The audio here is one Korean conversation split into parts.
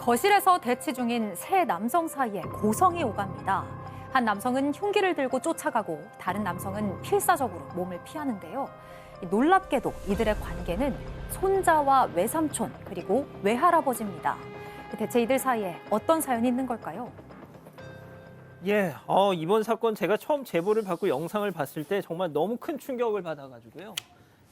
거실에서 대치 중인 세 남성 사이에 고성이 오갑니다. 한 남성은 흉기를 들고 쫓아가고 다른 남성은 필사적으로 몸을 피하는데요. 놀랍게도 이들의 관계는 손자와 외삼촌 그리고 외할아버지입니다. 대체 이들 사이에 어떤 사연이 있는 걸까요? 이번 사건 제가 처음 제보를 받고 영상을 봤을 때 정말 너무 큰 충격을 받아가지고요.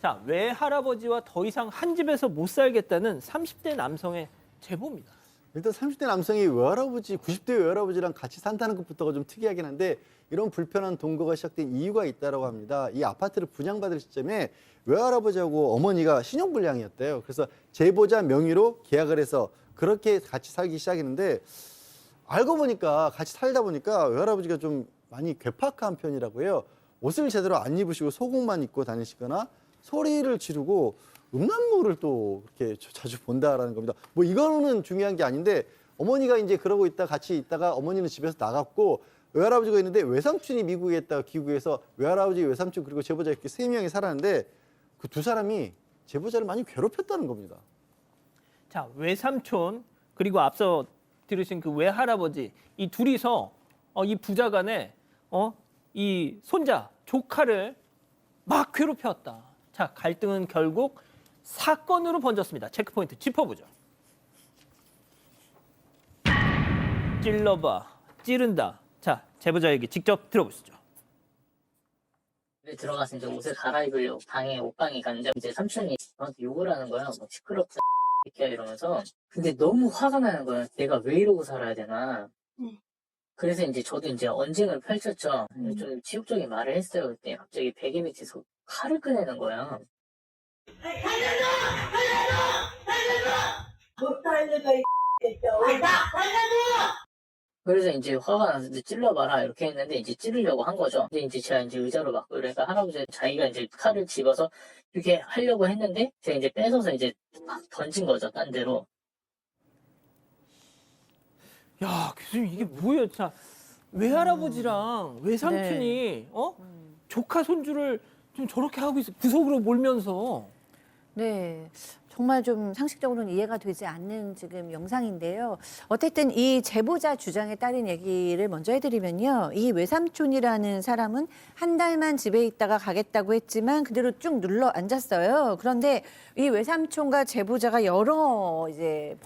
자, 외할아버지와 더 이상 한 집에서 못 살겠다는 30대 남성의 제보입니다. 일단 30대 남성이 외할아버지, 90대 외할아버지랑 같이 산다는 것부터가 좀 특이하긴 한데 이런 불편한 동거가 시작된 이유가 있다고 합니다. 이 아파트를 분양받을 시점에 외할아버지하고 어머니가 신용불량이었대요. 그래서 제보자 명의로 계약을 해서 그렇게 같이 살기 시작했는데 알고 보니까 같이 살다 보니까 외할아버지가 좀 많이 괴팍한 편이라고 해요. 옷을 제대로 안 입으시고 속옷만 입고 다니시거나 소리를 지르고 음란물을 또 그렇게 자주 본다라는 겁니다. 뭐 이거는 중요한 게 아닌데 어머니가 이제 그러고 같이 있다가 어머니는 집에서 나갔고 외할아버지가 있는데 외삼촌이 미국에 있다가 귀국해서 외할아버지, 외삼촌 그리고 제보자 이렇게 세 명이 살았는데 그 두 사람이 제보자를 많이 괴롭혔다는 겁니다. 자, 외삼촌 그리고 앞서 들으신 그 외할아버지 이 둘이서 이 부자간에 이 손자 조카를 막 괴롭혔다. 자, 갈등은 결국 사건으로 번졌습니다. 체크포인트 짚어보죠. 찔러봐, 찌른다. 자, 제보자 얘기 직접 들어보시죠. 집에 들어가서 이제 옷을 갈아입으려고 옷방에 갔는데 이제 삼촌이 저한테 욕을 하는 거야. 뭐 시끄럽다 새끼야 이러면서. 근데 너무 화가 나는 거야. 내가 왜 이러고 살아야 되나. 그래서 이제 저도 이제 언쟁을 펼쳤죠. 좀 치욕적인 말을 했어요. 그때 갑자기 베개 밑에서 칼을 꺼내는 거야. 그래서 이제 화가 나서 이제 찔러봐라 이렇게 했는데 이제 찌르려고 한 거죠. 근데 이제 제가 이제 의자로 막고 그러니까 할아버지 자기가 이제 칼을 집어서 이렇게 하려고 했는데 제가 이제 뺏어서 이제 막 던진 거죠, 딴 데로. 야, 교수님 이게 뭐예요? 자, 외할아버지랑 외삼촌이 조카 손주를 좀 저렇게 하고 있어. 구석으로 몰면서. 네. 정말 좀 상식적으로는 이해가 되지 않는 지금 영상인데요. 어쨌든 이 제보자 주장에 따른 얘기를 먼저 해드리면요. 이 외삼촌이라는 사람은 한 달만 집에 있다가 가겠다고 했지만 그대로 쭉 눌러 앉았어요. 그런데 이 외삼촌과 제보자가 여러 이제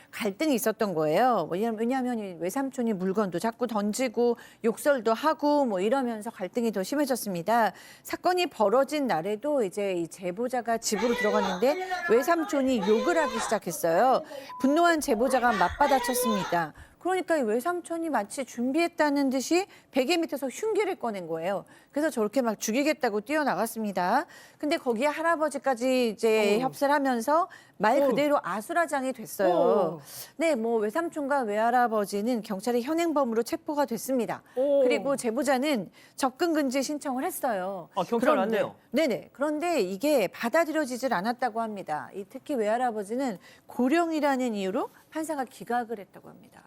갈등이 있었던 거예요. 왜냐하면 이 외삼촌이 물건도 자꾸 던지고 욕설도 하고 뭐 이러면서 갈등이 더 심해졌습니다. 사건이 벌어진 날에도 이제 이 제보자가 집으로 들어갔는데 외삼촌이 욕을 하기 시작했어요. 분노한 제보자가 맞받아쳤습니다. 그러니까 이 외삼촌이 마치 준비했다는 듯이 베개 밑에서 흉기를 꺼낸 거예요. 그래서 저렇게 막 죽이겠다고 뛰어나갔습니다. 근데 거기에 할아버지까지 이제 협세를 하면서 말 그대로 아수라장이 됐어요. 네, 뭐 외삼촌과 외할아버지는 경찰의 현행범으로 체포가 됐습니다. 그리고 제보자는 접근 금지 신청을 했어요. 아, 경찰 왔네요. 네네. 그런데 이게 받아들여지질 않았다고 합니다. 특히 외할아버지는 고령이라는 이유로 판사가 기각을 했다고 합니다.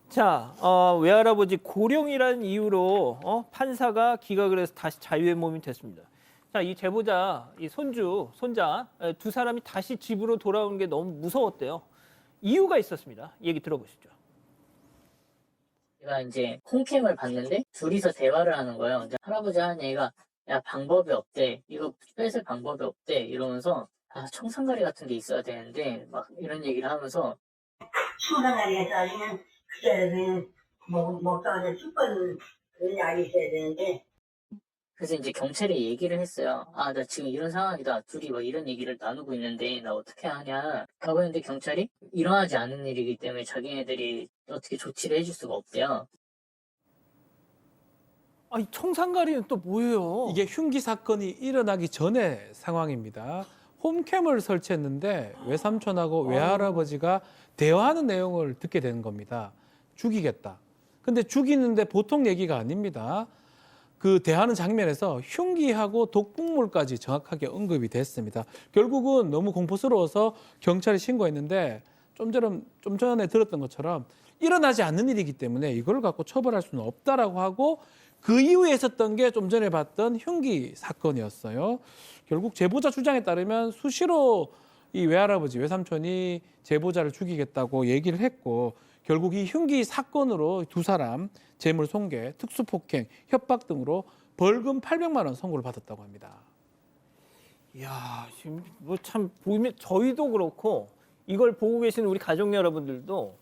자, 외할아버지 고령이라는 이유로 판사가 기각을 해서 다시 자유의 몸이 됐습니다. 자, 이 제보자, 이 손자 두 사람이 다시 집으로 돌아오는 게 너무 무서웠대요. 이유가 있었습니다. 얘기 들어보시죠. 제가 이제 홈캠을 봤는데 둘이서 대화를 하는 거예요. 이제 할아버지 하는 얘기가 야 방법이 없대. 이거 뺏을 방법이 없대. 이러면서 청산가리 같은 게 있어야 되는데 막 이런 얘기를 하면서 청산가리가 따지면 그때는 먹다가 죽거든 그런 약이 있어야 되는데 그래서 이제 경찰에 얘기를 했어요. 나 지금 이런 상황이다. 둘이 막 이런 얘기를 나누고 있는데 나 어떻게 하냐. 라고 했는데 경찰이 일어나지 않은 일이기 때문에 자기네들이 어떻게 조치를 해줄 수가 없대요. 이 청산가리는 또 뭐예요? 이게 흉기 사건이 일어나기 전의 상황입니다. 홈캠을 설치했는데 외삼촌하고 외할아버지가 대화하는 내용을 듣게 되는 겁니다. 죽이겠다. 근데 죽이는데 보통 얘기가 아닙니다. 그 대하는 장면에서 흉기하고 독극물까지 정확하게 언급이 됐습니다. 결국은 너무 공포스러워서 경찰에 신고했는데 좀 전에 들었던 것처럼 일어나지 않는 일이기 때문에 이걸 갖고 처벌할 수는 없다라고 하고 그 이후에 있었던 게 좀 전에 봤던 흉기 사건이었어요. 결국 제보자 주장에 따르면 수시로 이 외할아버지, 외삼촌이 제보자를 죽이겠다고 얘기를 했고 결국 이 흉기 사건으로 두 사람 재물 손괴, 특수폭행, 협박 등으로 벌금 800만 원 선고를 받았다고 합니다. 이야, 지금 뭐 참 보면 저희도 그렇고 이걸 보고 계시는 우리 가족 여러분들도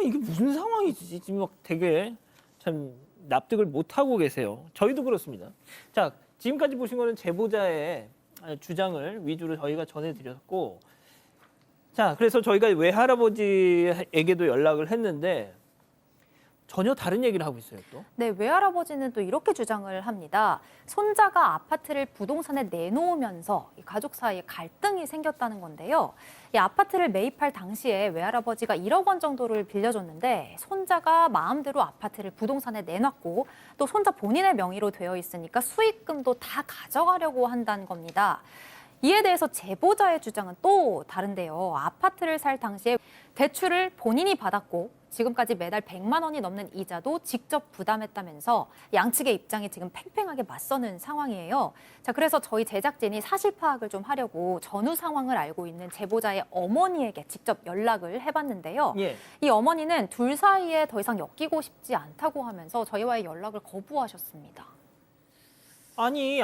이게 무슨 상황이지? 지금 막 되게 참 납득을 못 하고 계세요. 저희도 그렇습니다. 자, 지금까지 보신 거는 제보자의 주장을 위주로 저희가 전해드렸고, 자, 그래서 저희가 외할아버지에게도 연락을 했는데 전혀 다른 얘기를 하고 있어요, 또. 네, 외할아버지는 또 이렇게 주장을 합니다. 손자가 아파트를 부동산에 내놓으면서 이 가족 사이에 갈등이 생겼다는 건데요. 이 아파트를 매입할 당시에 외할아버지가 1억 원 정도를 빌려줬는데 손자가 마음대로 아파트를 부동산에 내놨고 또 손자 본인의 명의로 되어 있으니까 수익금도 다 가져가려고 한다는 겁니다. 이에 대해서 제보자의 주장은 또 다른데요. 아파트를 살 당시에 대출을 본인이 받았고 지금까지 매달 100만 원이 넘는 이자도 직접 부담했다면서 양측의 입장이 지금 팽팽하게 맞서는 상황이에요. 자, 그래서 저희 제작진이 사실 파악을 좀 하려고 전후 상황을 알고 있는 제보자의 어머니에게 직접 연락을 해봤는데요. 예. 이 어머니는 둘 사이에 더 이상 엮이고 싶지 않다고 하면서 저희와의 연락을 거부하셨습니다. 아니,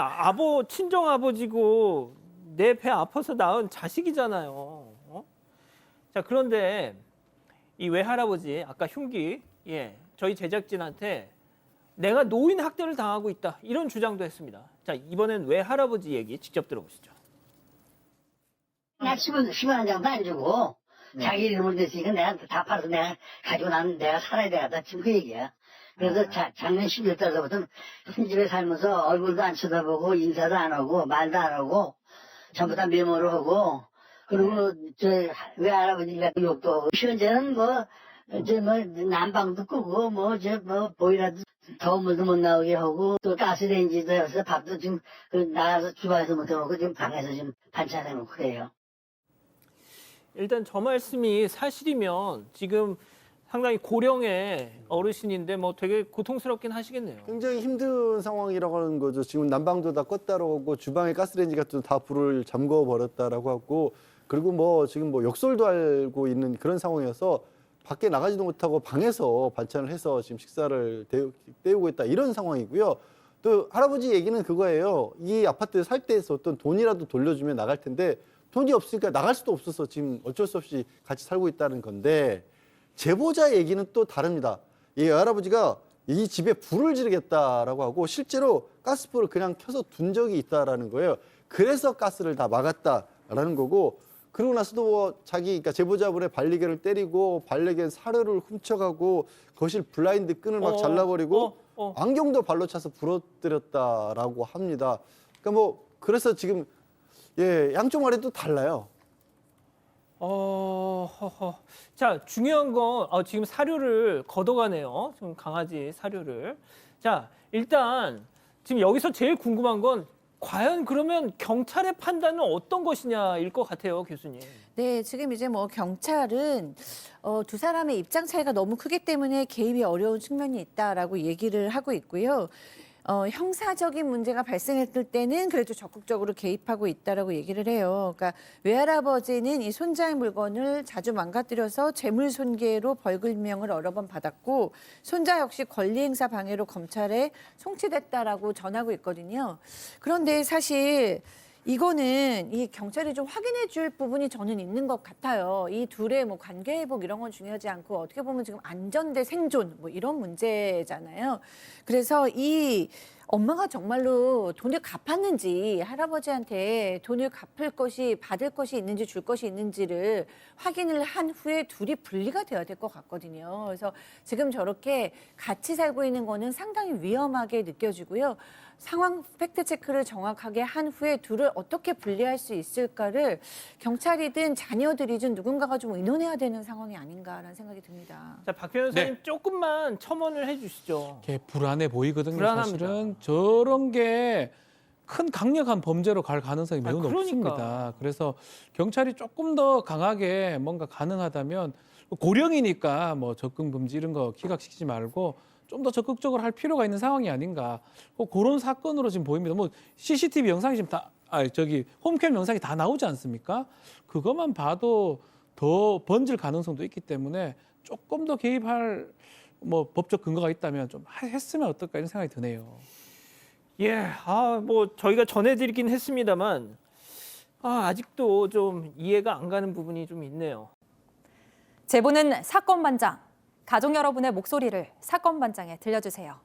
친정 아버지고 내 배 아파서 낳은 자식이잖아요. 어? 자, 그런데 이 외할아버지 아까 흉기, 저희 제작진한테 내가 노인 학대를 당하고 있다 이런 주장도 했습니다. 자, 이번엔 외할아버지 얘기 직접 들어보시죠. 나 10원 한 장도 안 주고 자기 이름으로 됐으니까 내가 다 팔아서 내가 가지고 나면 내가 살아야 되겠다. 지금 그 얘기야. 그래서 작년 11월 달부터 큰 집에 살면서 얼굴도 안 쳐다보고 인사도 안 하고 말도 안 하고 전부 다 메모를 하고 그리고 저 외할아버지가 욕도 하고 현재는 난방도 끄고 보이라도 더운 물도 못 나오게 하고 또 가스레인지도 해서 밥도 지금 나가서 주방에서 못 해놓고 지금 방에서 지금 반찬해 놓고 그래요. 일단 저 말씀이 사실이면 지금 상당히 고령의 어르신인데 뭐 되게 고통스럽긴 하시겠네요. 굉장히 힘든 상황이라고 하는 거죠. 지금 난방도 다 껐다라고 하고 주방에 가스레인지 같은 다 불을 잠궈 버렸다라고 하고 그리고 지금 욕설도 알고 있는 그런 상황이어서 밖에 나가지도 못하고 방에서 반찬을 해서 지금 식사를 때우고 있다 이런 상황이고요. 또 할아버지 얘기는 그거예요. 이 아파트에 살 때 어떤 돈이라도 돌려주면 나갈 텐데 돈이 없으니까 나갈 수도 없어서 지금 어쩔 수 없이 같이 살고 있다는 건데 제보자 얘기는 또 다릅니다. 이 할아버지가 이 집에 불을 지르겠다라고 하고 실제로 가스불을 그냥 켜서 둔 적이 있다라는 거예요. 그래서 가스를 다 막았다라는 거고 그러고 나서도 그러니까 제보자분의 발리개를 때리고 발레견 사료를 훔쳐가고 거실 블라인드 끈을 막 잘라버리고 안경도 발로 차서 부러뜨렸다라고 합니다. 그러니까 그래서 지금 양쪽 말이 또 달라요. 자, 중요한 건 지금 사료를 걷어가네요. 지금 강아지 사료를. 자, 일단 지금 여기서 제일 궁금한 건 과연 그러면 경찰의 판단은 어떤 것이냐일 것 같아요, 교수님. 네, 지금 이제 경찰은 두 사람의 입장 차이가 너무 크기 때문에 개입이 어려운 측면이 있다라고 얘기를 하고 있고요. 형사적인 문제가 발생했을 때는 그래도 적극적으로 개입하고 있다라고 얘기를 해요. 그러니까 외할아버지는 이 손자의 물건을 자주 망가뜨려서 재물 손괴로 벌금형을 여러 번 받았고 손자 역시 권리행사 방해로 검찰에 송치됐다라고 전하고 있거든요. 그런데 사실 이거는 이 경찰이 좀 확인해 줄 부분이 저는 있는 것 같아요. 이 둘의 관계 회복 이런 건 중요하지 않고 어떻게 보면 지금 안전 대 생존 이런 문제잖아요. 그래서 이 엄마가 정말로 돈을 갚았는지 할아버지한테 돈을 받을 것이 있는지 줄 것이 있는지를 확인을 한 후에 둘이 분리가 되어야 될 것 같거든요. 그래서 지금 저렇게 같이 살고 있는 거는 상당히 위험하게 느껴지고요. 상황 팩트 체크를 정확하게 한 후에 둘을 어떻게 분리할 수 있을까를 경찰이든 자녀들이든 누군가가 좀 의논해야 되는 상황이 아닌가라는 생각이 듭니다. 자, 박 변호사님 조금만 첨언을 해주시죠. 이게 불안해 보이거든요. 불안합니다. 사실은 저런 게 큰 강력한 범죄로 갈 가능성이 매우 그러니까. 높습니다. 그래서 경찰이 조금 더 강하게 뭔가 가능하다면 고령이니까 접근 금지 이런 거 기각시키지 말고 좀 더 적극적으로 할 필요가 있는 상황이 아닌가. 그런 사건으로 지금 보입니다. CCTV 영상이 지금 다 홈캠 영상이 다 나오지 않습니까? 그것만 봐도 더 번질 가능성도 있기 때문에 조금 더 개입할 뭐 법적 근거가 있다면 좀 했으면 어떨까 이런 생각이 드네요. 예, 뭐 저희가 전해드리긴 했습니다만 아직도 좀 이해가 안 가는 부분이 좀 있네요. 제보는 사건 반장. 가족 여러분의 목소리를 사건 반장에 들려주세요.